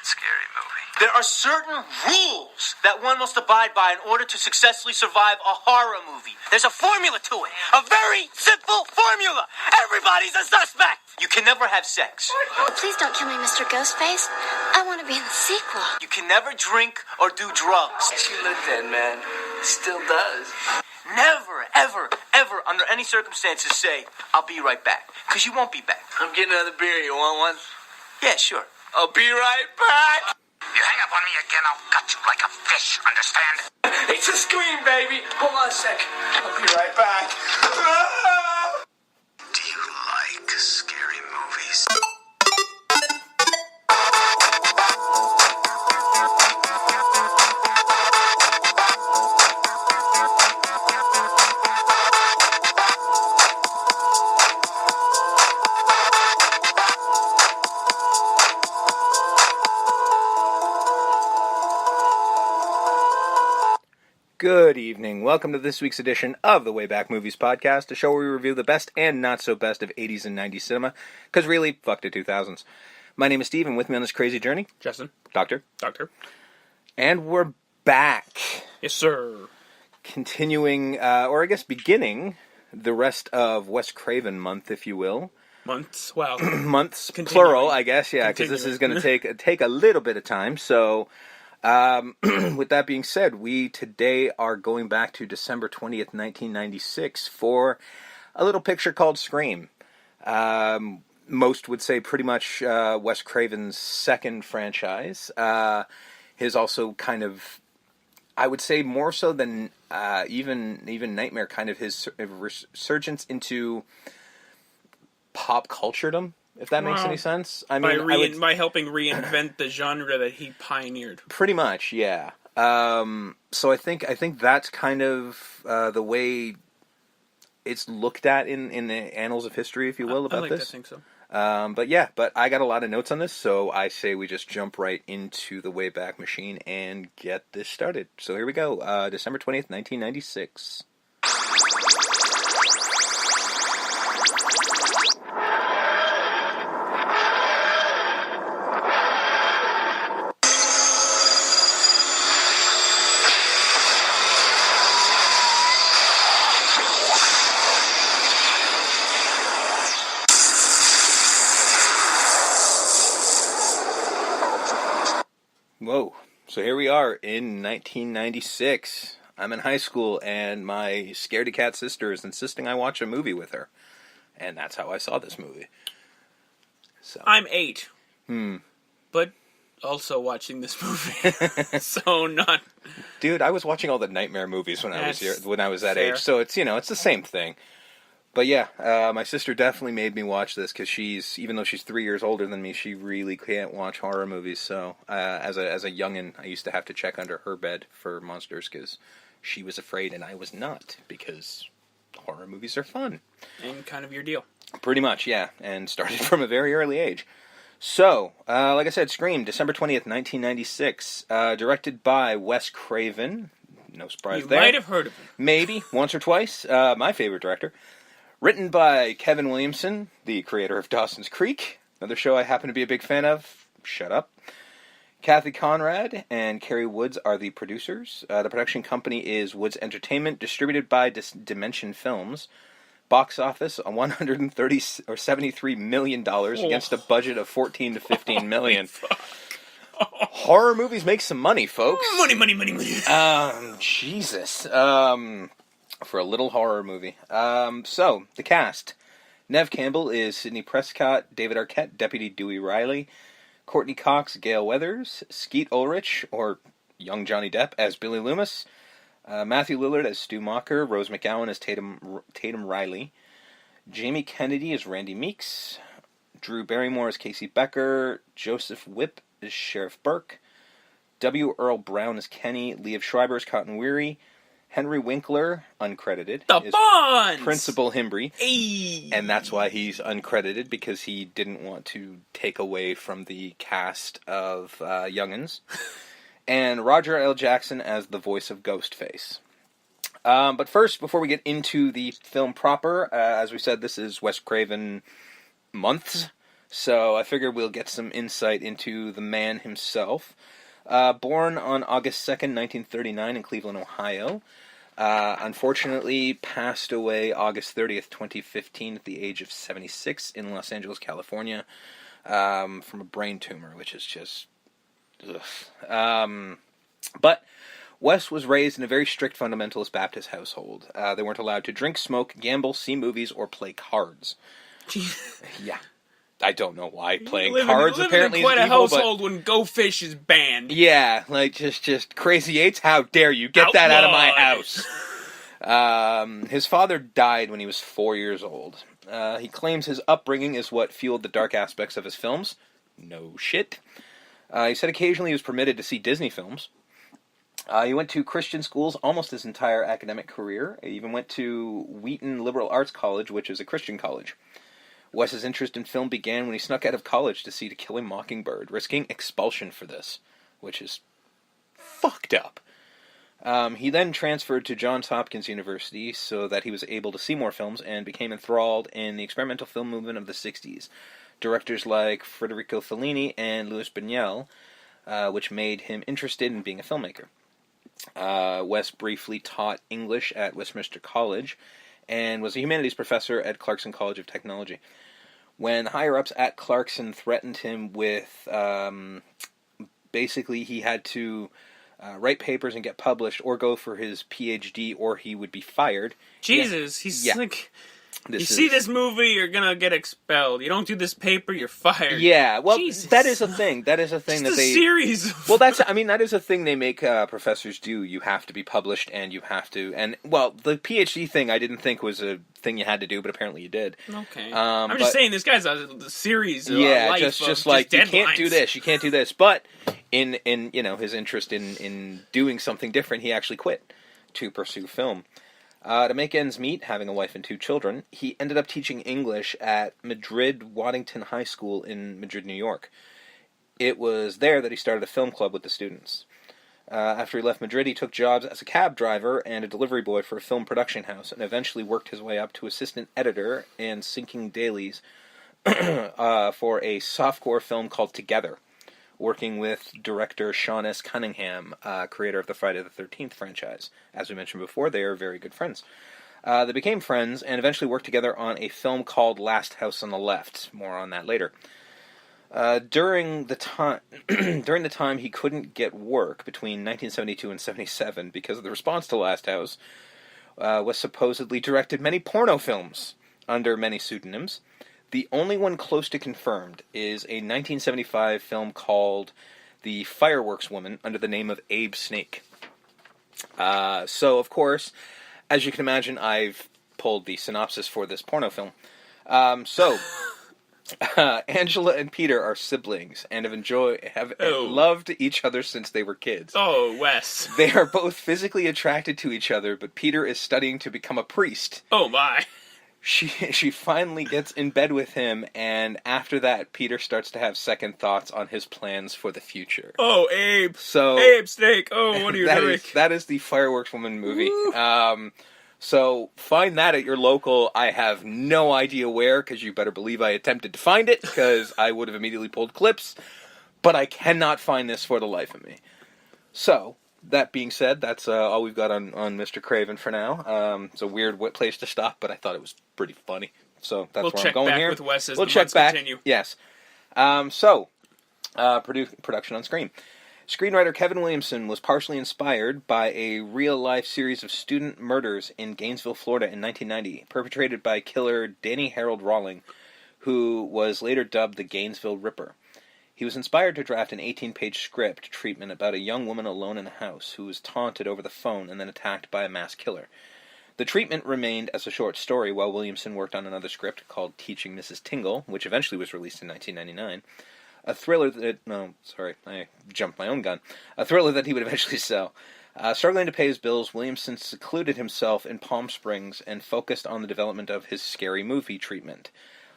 scary movie. There are certain rules that one must abide by in order to successfully survive a horror movie. There's a formula to it. A very simple formula. Everybody's a suspect. You can never have sex. Oh, please don't kill me, Mr. Ghostface. I want to be in the sequel. You can never drink or do drugs. She looked dead, man. Still does. Never, ever, ever, under any circumstances say, I'll be right back. Because you won't be back. I'm getting another beer. You want one? Yeah, sure. I'll be right back. You hang up on me again, I'll gut you like a fish, understand? It's a scream, baby. Hold on a sec. I'll be right back. Do you like scary movies? Good evening. Welcome to this week's edition of the WayBack Movies Podcast, a show where we review the best and not so best of 80s and 90s cinema, because really, fuck the 2000s. My name is Steve, and with me on this crazy journey, Justin. Doctor. And we're back. Yes, sir. Continuing, or I guess beginning, the rest of Wes Craven month, if you will. Months, wow. Months, Continuing. plural, I guess, yeah, because this is going to take a little bit of time, so... with that being said, we today are going back to December 20th, 1996 for a little picture called Scream. Most would say pretty much Wes Craven's second franchise. His also kind of, I would say more so than even Nightmare, kind of his resurgence into pop culturedom. If that makes any sense. I mean, by helping reinvent the genre that he pioneered. Pretty much, yeah. So I think that's kind of the way it's looked at in the annals of history, if you will, about this. I think so. But I got a lot of notes on this, so I say we just jump right into the Wayback Machine and get this started. So here we go. December 20th, 1996. Whoa. So here we are in 1996. I'm in high school, and my scaredy-cat sister is insisting I watch a movie with her. And that's how I saw this movie. So. I'm 8. But also watching this movie. So not... Dude, I was watching all the Nightmare movies when I was that age. So it's, it's the same thing. But yeah, my sister definitely made me watch this because even though she's 3 years older than me, she really can't watch horror movies. So as a youngin', I used to have to check under her bed for monsters because she was afraid and I was not, because horror movies are fun. And kind of your deal. Pretty much, yeah, and started from a very early age. So, like I said, Scream, December 20th, 1996, directed by Wes Craven. No surprise there. You might have heard of him. Maybe, once or twice. My favorite director. Written by Kevin Williamson, the creator of Dawson's Creek, another show I happen to be a big fan of. Shut up. Kathy Conrad and Carrie Woods are the producers. The production company is Woods Entertainment, distributed by Dimension Films. Box office $173 million against a budget of $14 to $15 million. Horror movies make some money, folks. Money. Jesus. For a little horror movie. So, the cast. Neve Campbell is Sidney Prescott, David Arquette, Deputy Dewey Riley, Courtney Cox, Gail Weathers, Skeet Ulrich, or young Johnny Depp, as Billy Loomis, Matthew Lillard as Stu Mocker, Rose McGowan as Tatum Riley, Jamie Kennedy as Randy Meeks, Drew Barrymore as Casey Becker, Joseph Whipp as Sheriff Burke, W. Earl Brown as Kenny, Liev Schreiber as Cotton Weary, Henry Winkler, uncredited, is Principal Himbry. Hey. And that's why he's uncredited, because he didn't want to take away from the cast of Young'uns. And Roger L. Jackson as the voice of Ghostface. But first, before we get into the film proper, as we said, this is Wes Craven months. So I figured we'll get some insight into the man himself. Born on August 2nd, 1939 in Cleveland, Ohio. Unfortunately, passed away August 30th, 2015 at the age of 76 in Los Angeles, California, from a brain tumor, which is just... But Wes was raised in a very strict fundamentalist Baptist household. They weren't allowed to drink, smoke, gamble, see movies, or play cards. Yeah. I don't know why playing cards apparently is evil, in quite a household when Go Fish is banned. Yeah, like just Crazy Eights, how dare you get that out of my house. His father died when he was 4 years old. He claims his upbringing is what fueled the dark aspects of his films. No shit. He said occasionally he was permitted to see Disney films. He went to Christian schools almost his entire academic career. He even went to Wheaton Liberal Arts College, which is a Christian college. Wes's interest in film began when he snuck out of college to see To Kill a Mockingbird, risking expulsion for this, which is fucked up. He then transferred to Johns Hopkins University so that he was able to see more films and became enthralled in the experimental film movement of the 60s. Directors like Federico Fellini and Louis Buñuel, which made him interested in being a filmmaker. Wes briefly taught English at Westminster College and was a humanities professor at Clarkson College of Technology. When higher-ups at Clarkson threatened him with, basically he had to write papers and get published or go for his PhD or he would be fired. Jesus, he's like... see this movie, you're gonna get expelled. You don't do this paper, you're fired. Yeah, well, Jesus. that is a thing. That is a thing Just that a series. Well, that is a thing they make professors do. You have to be published, and you have to. And well, the PhD thing, I didn't think was a thing you had to do, but apparently you did. Okay. I'm just saying, this guy's a series. Yeah, life just like you deadlines. can't do this, you can't do this. But in his interest in doing something different, he actually quit to pursue film. To make ends meet, having a wife and 2 children, he ended up teaching English at Madrid Waddington High School in Madrid, New York. It was there that he started a film club with the students. After he left Madrid, he took jobs as a cab driver and a delivery boy for a film production house, and eventually worked his way up to assistant editor and syncing dailies for a softcore film called Together, working with director Sean S. Cunningham, creator of the Friday the 13th franchise. As we mentioned before, they are very good friends. They became friends and eventually worked together on a film called Last House on the Left. More on that later. During the time he couldn't get work between 1972 and 77 because of the response to Last House, was supposedly directed many porno films under many pseudonyms. The only one close to confirmed is a 1975 film called The Fireworks Woman under the name of Abe Snake. So, of course, as you can imagine, I've pulled the synopsis for this porno film. Angela and Peter are siblings and have loved each other since they were kids. Oh, Wes. They are both physically attracted to each other, but Peter is studying to become a priest. Oh, my. She finally gets in bed with him, and after that, Peter starts to have second thoughts on his plans for the future. Oh, Abe. So Abe Snake. Oh, what are you doing? That is the Fireworks Woman movie. So find that at your local. I have no idea where, because you better believe I attempted to find it, because I would have immediately pulled clips, but I cannot find this for the life of me. So... that being said, that's all we've got on Mr. Craven for now. It's a weird place to stop, but I thought it was pretty funny. So that's where I'm going here. We'll check back with Wes as we'll the check months back. Continue. Yes. Production on screen. Screenwriter Kevin Williamson was partially inspired by a real-life series of student murders in Gainesville, Florida in 1990, perpetrated by killer Danny Harold Rawling, who was later dubbed the Gainesville Ripper. He was inspired to draft an 18-page script treatment about a young woman alone in a house who was taunted over the phone and then attacked by a mass killer. The treatment remained as a short story while Williamson worked on another script called Teaching Mrs. Tingle, which eventually was released in 1999. A thriller that... No, sorry, I jumped my own gun. A thriller that he would eventually sell. Struggling to pay his bills, Williamson secluded himself in Palm Springs and focused on the development of his scary movie treatment,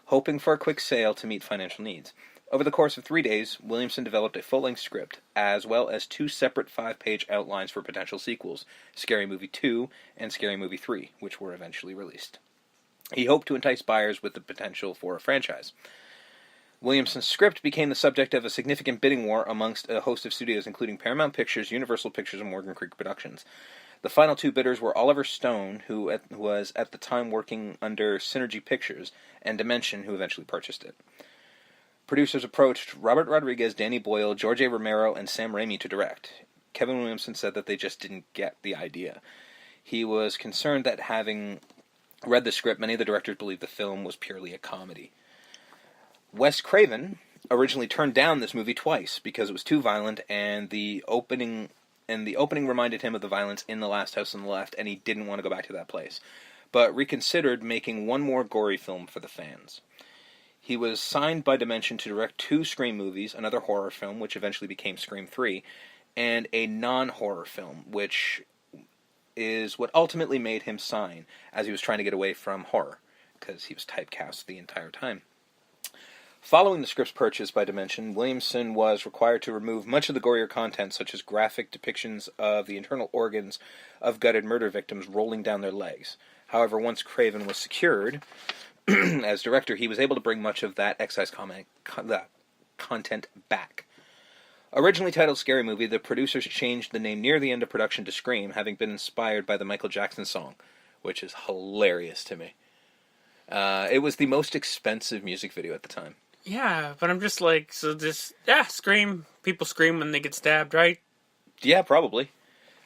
hoping for a quick sale to meet financial needs. Over the course of 3 days, Williamson developed a full-length script, as well as 2 separate 5-page outlines for potential sequels, Scary Movie 2 and Scary Movie 3, which were eventually released. He hoped to entice buyers with the potential for a franchise. Williamson's script became the subject of a significant bidding war amongst a host of studios, including Paramount Pictures, Universal Pictures, and Morgan Creek Productions. The final two bidders were Oliver Stone, who was at the time working under Synergy Pictures, and Dimension, who eventually purchased it. Producers approached Robert Rodriguez, Danny Boyle, George A. Romero, and Sam Raimi to direct. Kevin Williamson said that they just didn't get the idea. He was concerned that having read the script, many of the directors believed the film was purely a comedy. Wes Craven originally turned down this movie twice because it was too violent, and the opening reminded him of the violence in The Last House on the Left, and he didn't want to go back to that place, but reconsidered making one more gory film for the fans. He was signed by Dimension to direct 2 Scream movies, another horror film, which eventually became Scream 3, and a non-horror film, which is what ultimately made him sign, as he was trying to get away from horror, because he was typecast the entire time. Following the script's purchase by Dimension, Williamson was required to remove much of the gorier content, such as graphic depictions of the internal organs of gutted murder victims rolling down their legs. However, once Craven was secured as director, he was able to bring much of that excise content back. Originally titled Scary Movie, the producers changed the name near the end of production to Scream, having been inspired by the Michael Jackson song, which is hilarious to me. It was the most expensive music video at the time. Yeah, but I'm just like, Scream. People scream when they get stabbed, right? Yeah, probably.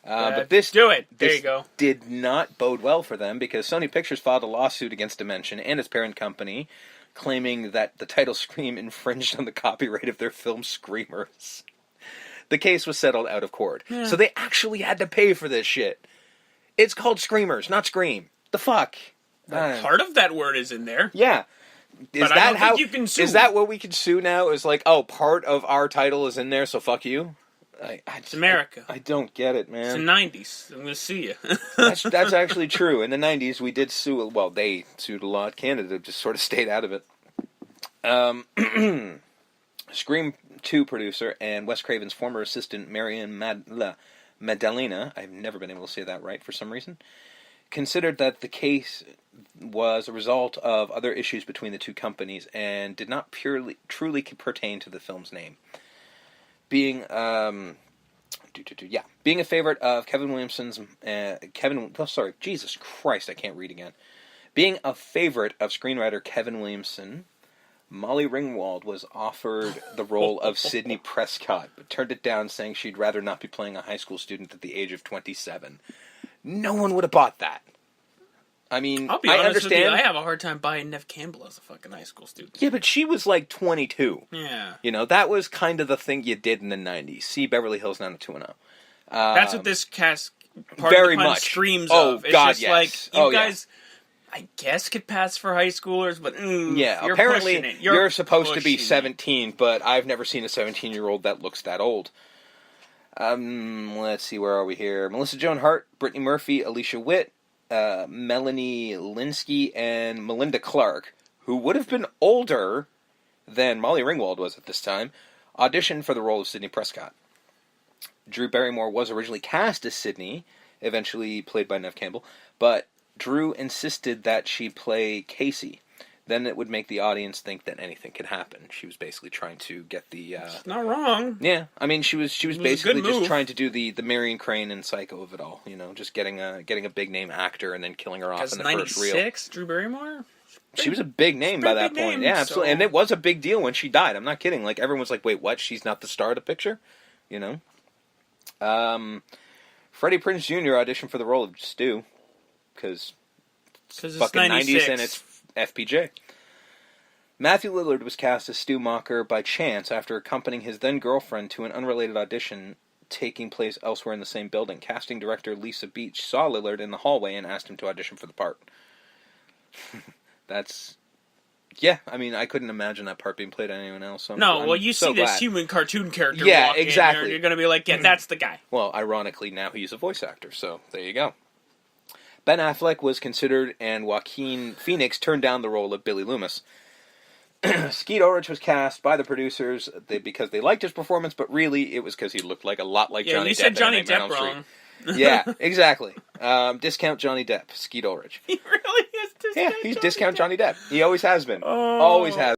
But this do it. There you go. Did not bode well for them because Sony Pictures filed a lawsuit against Dimension and its parent company, claiming that the title Scream infringed on the copyright of their film Screamers. The case was settled out of court. Yeah. So they actually had to pay for this shit. It's called Screamers, not Scream. The fuck? Part of that word is in there. Yeah. But I don't think you can sue. Is that what we can sue now? Is like, oh, part of our title is in there, so fuck you? It's America. I don't get it, man. It's the 90s. I'm going to sue you. That's actually true. In the 90s, we did sue. Well, they sued a lot. Canada just sort of stayed out of it. Scream 2 producer and Wes Craven's former assistant, Marion Maddalena, I've never been able to say that right for some reason, considered that the case was a result of other issues between the two companies and did not truly pertain to the film's name. Being a favorite of Kevin Williamson's Jesus Christ, I can't read again. Being a favorite of screenwriter Kevin Williamson, Molly Ringwald was offered the role of Sidney Prescott, but turned it down, saying she'd rather not be playing a high school student at the age of 27. No one would have bought that. I mean, I'll be I honest understand. With you, I have a hard time buying Neve Campbell as a fucking high school student. Yeah, but she was like 22. Yeah. You know, that was kind of the thing you did in the 90s. See Beverly Hills 90210. That's what this cast very much screams of. It's God, just yes. like, you guys, I guess, could pass for high scholeters, but yeah, you're apparently pushing it. You're supposed to be 17, but I've never seen a 17-year-old that looks that old. Let's see, where are we here? Melissa Joan Hart, Brittany Murphy, Alicia Witt, Melanie Linsky, and Melinda Clark, who would have been older than Molly Ringwald was at this time, auditioned for the role of Sidney Prescott. Drew Barrymore was originally cast as Sidney, eventually played by Neve Campbell, but Drew insisted that she play Casey. Then it would make the audience think that anything could happen. She was basically trying to get the... not wrong. Yeah, I mean, she was basically just trying to do the Marion Crane and Psycho of it all, you know, just getting a big-name actor and then killing her off in the first reel. 96, Drew Barrymore? She was a big name by that point. Yeah, absolutely. So... And it was a big deal when she died. I'm not kidding. Like, everyone was like, wait, what? She's not the star of the picture? You know? Freddie Prinze Jr. auditioned for the role of Stu, because it's fucking 96. 90s and it's FPJ. Matthew Lillard was cast as Stu Macher by chance after accompanying his then-girlfriend to an unrelated audition taking place elsewhere in the same building. Casting director Lisa Beach saw Lillard in the hallway and asked him to audition for the part. That's... Yeah, I mean, I couldn't imagine that part being played by anyone else. So you see this human cartoon character walk in, you're going to be like, yeah, that's the guy. Well, ironically, now he's a voice actor, so there you go. Ben Affleck was considered, and Joaquin Phoenix turned down the role of Billy Loomis. Skeet Ulrich was cast by the producers because they liked his performance, but really it was because he looked like a lot like Johnny Depp. Yeah, you said Johnny Depp wrong. Yeah, exactly. Discount Johnny Depp, Skeet Ulrich. He really is discount Johnny Depp. He's discount Johnny Depp. He always has been. Always has.